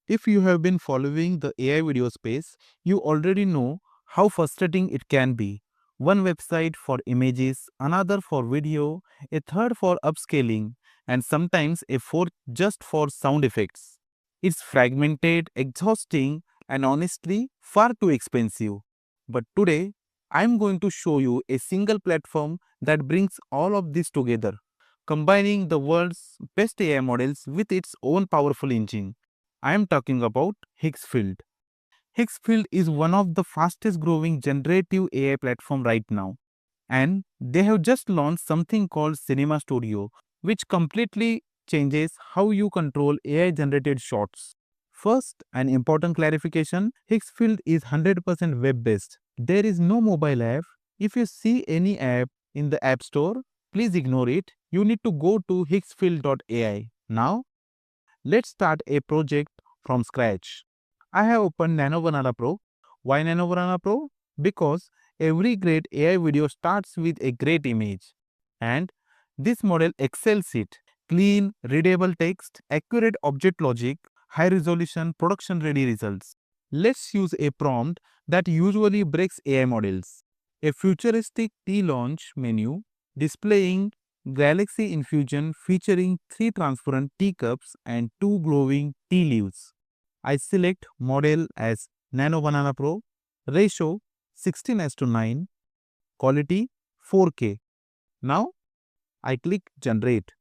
If you have been following the AI video space, you already know how frustrating it can be. One website for images, another for video, a third for upscaling, and sometimes a fourth just for sound effects. It's fragmented, exhausting, and honestly far too expensive. But today, I'm going to show you a single platform that brings all of this together, combining the world's best AI models with its own powerful engine. I am talking about Higgsfield. Higgsfield is one of the fastest growing generative AI platform right now, and they have just launched something called Cinema Studio, which completely changes how you control AI generated shots. First, an important clarification, Higgsfield is 100% web based. There is no mobile app. If you see any app in the App Store, please ignore it. You need to go to Higgsfield.ai. Now, let's start a project from scratch. I have opened Nano Banana Pro. Why Nano Banana Pro? Because every great AI video starts with a great image. And this model excels it. Clean, readable text, accurate object logic, high resolution, production ready results. Let's use a prompt that usually breaks AI models. A futuristic tea launch menu displaying Galaxy infusion featuring 3 transparent teacups and 2 glowing tea leaves. I select model as Nano Banana Pro, ratio 16:9, quality 4K. Now I click generate.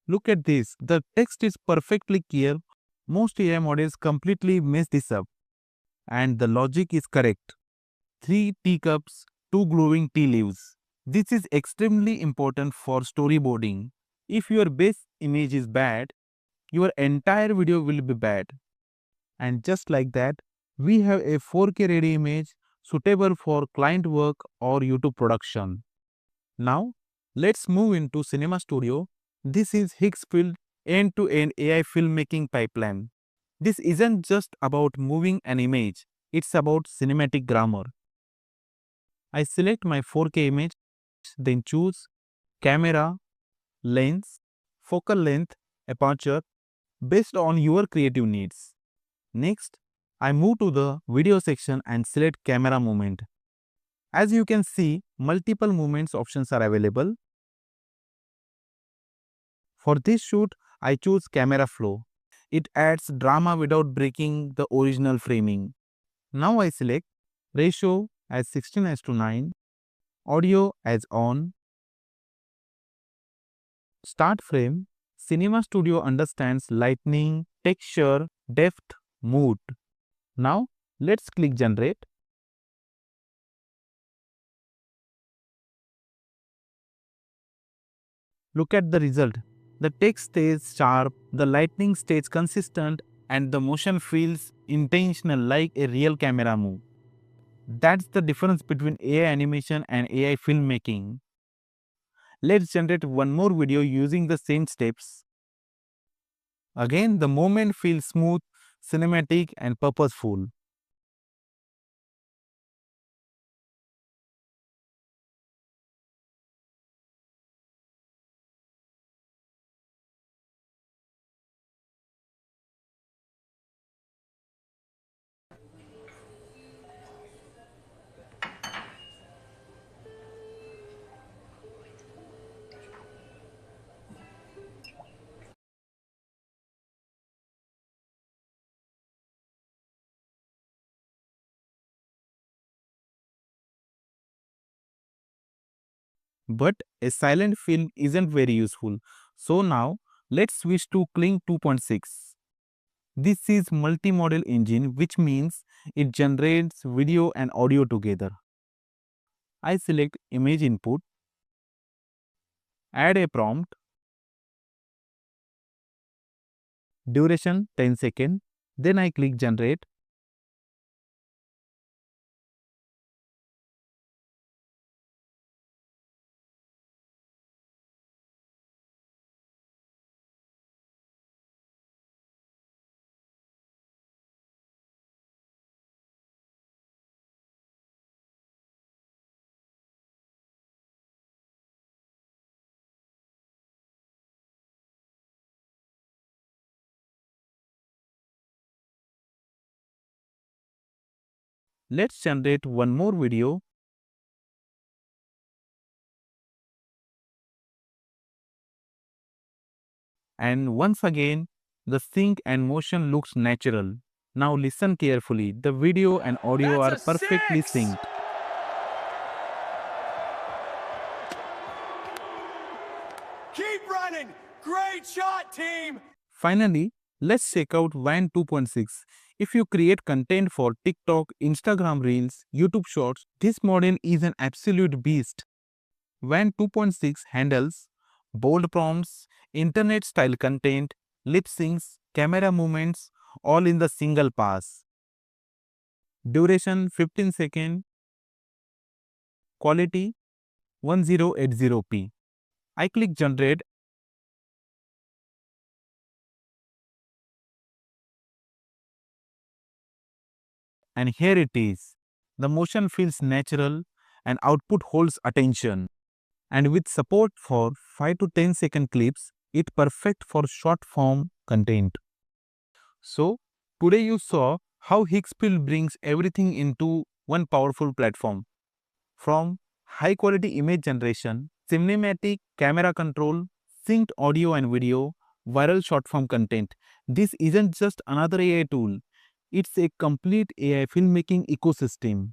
Look at this, the text is perfectly clear. Most AI models completely mess this up, and the logic is correct. 3 teacups, 2 glowing tea leaves. This is extremely important for storyboarding. If your base image is bad, your entire video will be bad. And just like that, we have a 4K ready image suitable for client work or YouTube production. Now, let's move into Cinema Studio. This is Higgsfield end-to-end AI filmmaking pipeline. This isn't just about moving an image, it's about cinematic grammar. I select my 4K image, then choose camera, lens, focal length, aperture based on your creative needs. Next, I move to the video section and select camera movement. As you can see, multiple movements options are available. For this shoot, I choose camera flow. It adds drama without breaking the original framing. Now I select ratio as 16:9, audio as on, start frame. Cinema Studio understands lighting, texture, depth, mood. Now let's click generate. Look at the result. The text stays sharp, the lighting stays consistent, and the motion feels intentional like a real camera move. That's the difference between AI animation and AI filmmaking. Let's generate one more video using the same steps. Again, the movement feels smooth, cinematic, and purposeful. But a silent film isn't very useful. So now, let's switch to Kling 2.6. This is multi-model engine, which means it generates video and audio together. I select image input, add a prompt, duration 10 seconds, then I click generate. Let's generate one more video. And once again, the sync and motion looks natural. Now listen carefully. The video and audio are perfectly synced. Keep running! Great shot, team! Finally, let's check out WAN 2.6. If you create content for TikTok, Instagram Reels, YouTube Shorts, this model is an absolute beast. WAN 2.6 handles bold prompts, internet style content, lip syncs, camera movements, all in the single pass. Duration 15 seconds, quality 1080p. I click generate and here it is. The motion feels natural and output holds attention. And with support for 5 to 10 second clips, it's perfect for short form content. So, today you saw how Higgsfield brings everything into one powerful platform. From high quality image generation, cinematic camera control, synced audio and video, viral short form content. This isn't just another AI tool, it's a complete AI filmmaking ecosystem.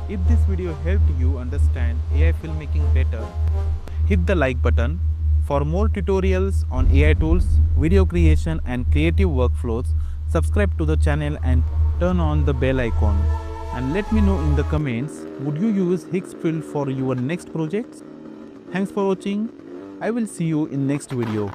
If this video helped you understand AI filmmaking better, hit the like button. For more tutorials on AI tools, video creation and creative workflows, subscribe to the channel and turn on the bell icon. And let me know in the comments, would you use Higgsfield for your next projects? Thanks for watching. I will see you in next video.